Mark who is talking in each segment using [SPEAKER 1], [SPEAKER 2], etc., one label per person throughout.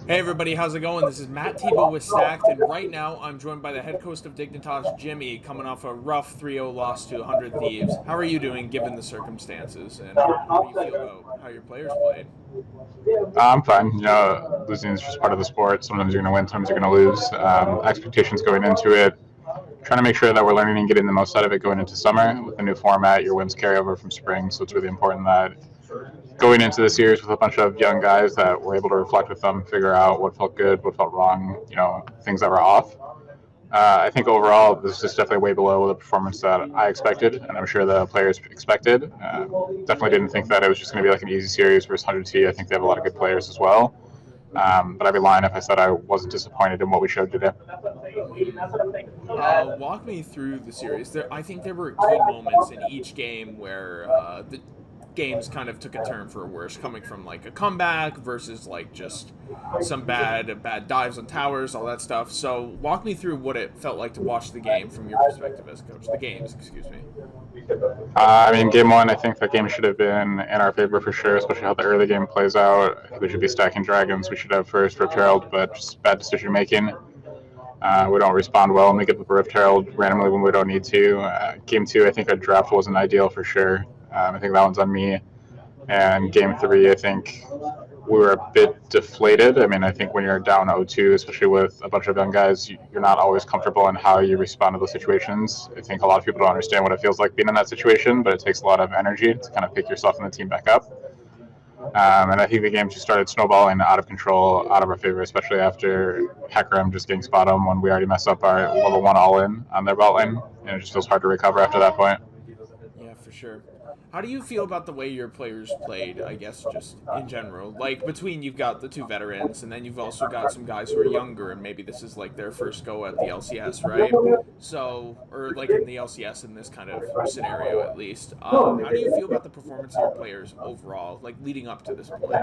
[SPEAKER 1] Hey everybody, how's it going? This is Matt Tebow with Stacked, and right now I'm joined by the head coach of Dignitas, Jimmy, coming off a rough 3-0 loss to 100 Thieves. How are you doing given the circumstances, and how do you feel about how your players played?
[SPEAKER 2] I'm fine. Losing is just part of the sport. Sometimes you're going to win, sometimes you're going to lose. Expectations going into it, trying to make sure that we're learning and getting the most out of it going into summer. With the new format, your wins carry over from spring, so it's really important that going into the series with a bunch of young guys that we're able to reflect with them, figure out what felt good, what felt wrong, things that were off. I think overall, this is definitely way below the performance that I expected, and I'm sure the players expected. Definitely didn't think that it was just going to be like an easy series versus 100T. I think they have a lot of good players as well. But I'd be lying if I said I wasn't disappointed in what we showed today.
[SPEAKER 1] Walk me through the series. I think there were key moments in each game where the games kind of took a turn for a worse, coming from like a comeback versus like just some bad dives on towers, all that stuff. So walk me through what it felt like to watch the game from your perspective as coach. The games, excuse me.
[SPEAKER 2] Game one, I think that game should have been in our favor for sure, especially how the early game plays out. I think we should be stacking dragons. We should have first Rift Herald, but just bad decision making. We don't respond well, and we get the Rift Herald randomly when we don't need to. Game two, I think our draft wasn't ideal for sure. I think that one's on me. And game three, I think we were a bit deflated. I mean, I think when you're down 0-2, especially with a bunch of young guys, you're not always comfortable in how you respond to those situations. I think a lot of people don't understand what it feels like being in that situation, but it takes a lot of energy to kind of pick yourself and the team back up. And I think the game just started snowballing out of control, out of our favor, especially after Hecarim just getting spot on when we already messed up our level one all in on their bot lane. And it just feels hard to recover after that point.
[SPEAKER 1] Yeah, for sure. How do you feel about the way your players played, I guess, just in general? Like, between you've got the two veterans, and then you've also got some guys who are younger, and maybe this is like their first go at the LCS, right? So, or like in the LCS in this kind of scenario at least. How do you feel about the performance of your players overall, like leading up to this point?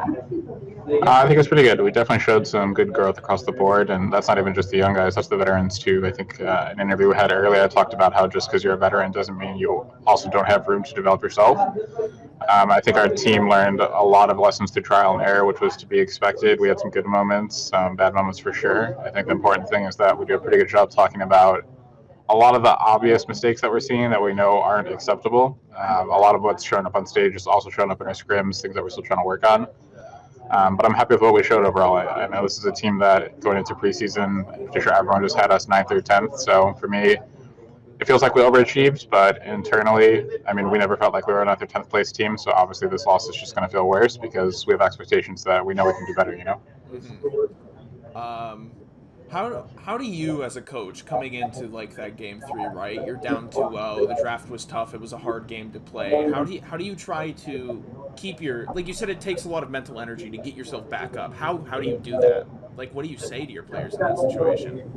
[SPEAKER 2] I think it was pretty good. We definitely showed some good growth across the board, and that's not even just the young guys; that's the veterans too. I think in an interview we had earlier, I talked about how just because you're a veteran doesn't mean you also don't have room to develop yourself. I think our team learned a lot of lessons through trial and error, which was to be expected. We had some good moments, some bad moments for sure. I think the important thing is that we do a pretty good job talking about a lot of the obvious mistakes that we're seeing that we know aren't acceptable. A lot of what's showing up on stage is also showing up in our scrims, things that we're still trying to work on. But I'm happy with what we showed overall. I know this is a team that going into preseason, I'm pretty sure everyone just had us 9th or 10th. So for me, it feels like we overachieved, but internally, I mean, we never felt like we were another 10th place team. So obviously, this loss is just going to feel worse because we have expectations that we know we can do better.
[SPEAKER 1] Um, how do you as a coach coming into like that game three, right? You're down 2-0. The draft was tough. It was a hard game to play. How do you try to keep your, like you said, it takes a lot of mental energy to get yourself back up. How do you do that? Like, what do you say to your players in that situation?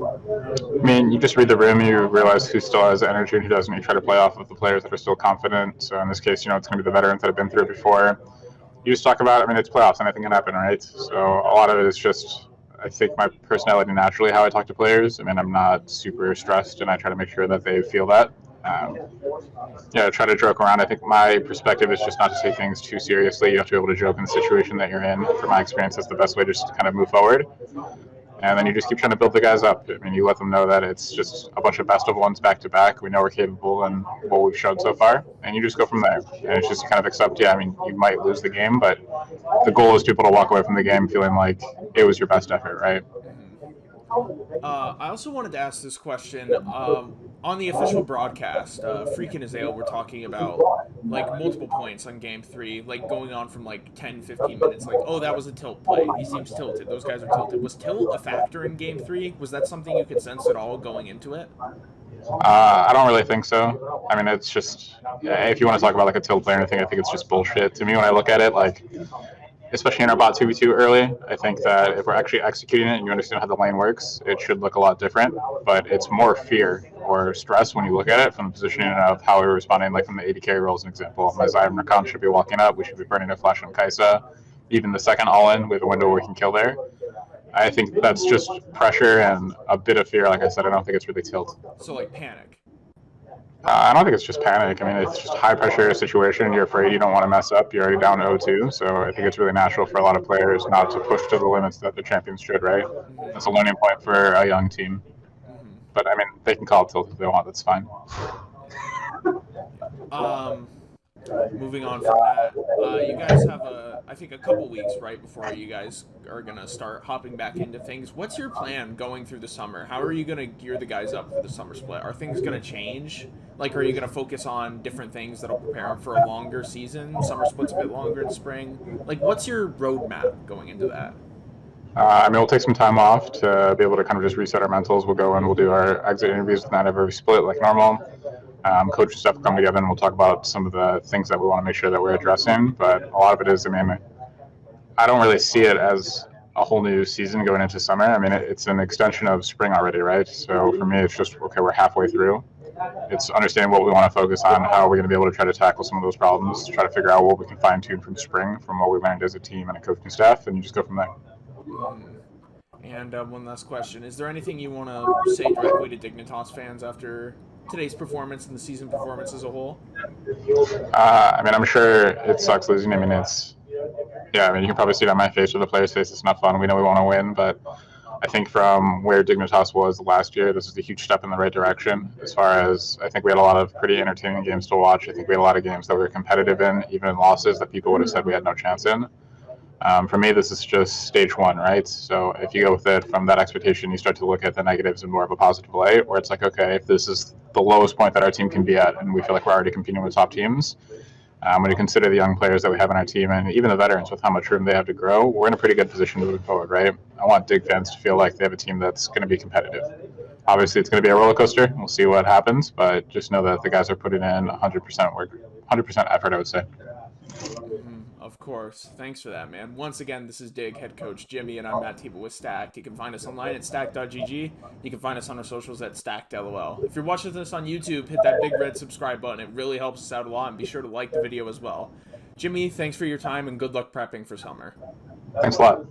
[SPEAKER 2] I mean, you just read the room, you realize who still has energy and who doesn't. You try to play off of the players that are still confident. So in this case, it's going to be the veterans that have been through it before. You just talk about, I mean, it's playoffs, anything can happen, right? So a lot of it is just, I think, my personality naturally, how I talk to players. I mean, I'm not super stressed, and I try to make sure that they feel that. Um, try to joke around. I think my perspective is just not to take things too seriously. You have to be able to joke in the situation that you're in. From my experience, that's the best way just to kind of move forward. And then you just keep trying to build the guys up. I mean, you let them know that it's just a bunch of best of ones back to back. We know we're capable and what we've shown so far, and you just go from there. And it's just kind of accept, yeah, I mean, you might lose the game, but the goal is people to walk away from the game feeling like it was your best effort, right?
[SPEAKER 1] Hmm. I also wanted to ask this question. On the official broadcast, Freak and Azale were talking about like multiple points on game three, like going on from like 10, 15 minutes. Like, oh, that was a tilt play. He seems tilted. Those guys are tilted. Was tilt a factor in game three? Was that something you could sense at all going into it?
[SPEAKER 2] I don't really think so. I mean, it's just if you want to talk about like a tilt play or anything, I think it's just bullshit. To me, when I look at it, like especially in our bot 2v2 early, I think that if we're actually executing it and you understand how the lane works, it should look a lot different. But it's more fear or stress when you look at it from the positioning of how we're responding, like from the AD carry role as an example. Mazai and Rakan should be walking up. We should be burning a flash on Kaisa. Even the second all-in, we have a window where we can kill there. I think that's just pressure and a bit of fear. Like I said, I don't think it's really tilt.
[SPEAKER 1] So like panic.
[SPEAKER 2] I don't think it's just panic. I mean, it's just a high pressure situation. You're afraid you don't want to mess up. You're already down 0-2. So I think it's really natural for a lot of players not to push to the limits that the champions should, right?
[SPEAKER 1] Hmm.
[SPEAKER 2] That's a learning point for a young team.
[SPEAKER 1] Hmm.
[SPEAKER 2] But I mean, they can call it tilt if they want. That's fine.
[SPEAKER 1] Yeah. Moving on from that, you guys have I think a couple weeks right before you guys are gonna start hopping back into things. What's your plan going through the summer? How are you gonna gear the guys up for the summer split? Are things gonna change? Like, are you gonna focus on different things that'll prepare them for a longer season? Summer split's a bit longer in spring. Like, what's your roadmap going into that?
[SPEAKER 2] I mean, we'll take some time off to be able to kind of just reset our mentals. We'll go and we'll do our exit interviews with not every split like normal. Coach and stuff will come together and we'll talk about some of the things that we want to make sure that we're addressing. But a lot of it is, I mean, I don't really see it as a whole new season going into summer. I mean, it's an extension of spring already, right? So for me, it's just, okay, we're halfway through. It's understanding what we want to focus on, how we're going to be able to try to tackle some of those problems, try to figure out what we can fine tune from spring, from what we learned as a team and a coaching staff, and you just go from there.
[SPEAKER 1] Hmm. And one last question: is there anything you want to say directly to Dignitas fans after today's performance and the season performance as a whole?
[SPEAKER 2] I mean, I'm sure it sucks losing. I mean, yeah, I mean, you can probably see it on my face or the players' face. It's not fun. We know we want to win, but I think from where Dignitas was last year, this is a huge step in the right direction. As far as I think we had a lot of pretty entertaining games to watch. I think we had a lot of games that we were competitive in, even in losses that people would have said we had no chance in. For me, this is just stage one, right? So if you go with it from that expectation, you start to look at the negatives in more of a positive light, where it's like, okay, if this is the lowest point that our team can be at, and we feel like we're already competing with top teams, when you consider the young players that we have on our team and even the veterans with how much room they have to grow, we're in a pretty good position moving forward, right? I want Dig fans to feel like they have a team that's going to be competitive. Obviously, it's going to be a roller coaster. We'll see what happens, but just know that the guys are putting in 100% work, 100% effort, I would say.
[SPEAKER 1] Hmm. Of course. Thanks for that, man. Once again, this is Dig head coach Jimmy, and I'm Matt Tebow with Stacked. You can find us online at stacked.gg. You can find us on our socials at stackedlol. If you're watching this on YouTube, hit that big red subscribe button. It really helps us out a lot, and be sure to like the video as well. Jimmy, thanks for your time, and good luck prepping for summer.
[SPEAKER 2] Thanks a lot.